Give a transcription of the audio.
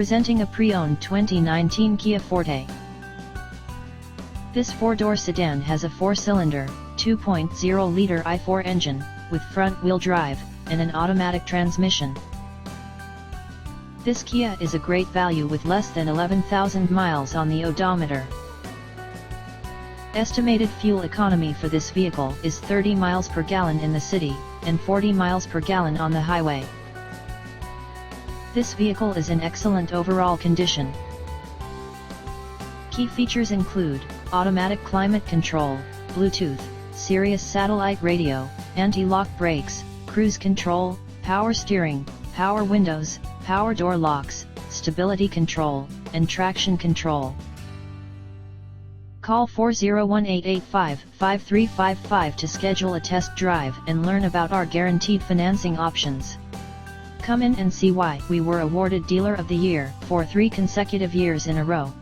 Presenting a pre-owned 2019 Kia Forte. This four-door sedan has a four-cylinder, 2.0-liter i4 engine, with front-wheel drive, and an automatic transmission. This Kia is a great value with less than 11,000 miles on the odometer. Estimated fuel economy for this vehicle is 30 miles per gallon in the city, and 40 miles per gallon on the highway. This vehicle is in excellent overall condition. Key features include automatic climate control, Bluetooth, Sirius satellite radio, anti-lock brakes, cruise control, power steering, power windows, power door locks, stability control, and traction control. Call 401-885-5355 to schedule a test drive and learn about our guaranteed financing options. Come in and see why we were awarded Dealer of the Year for 3 consecutive years in a row.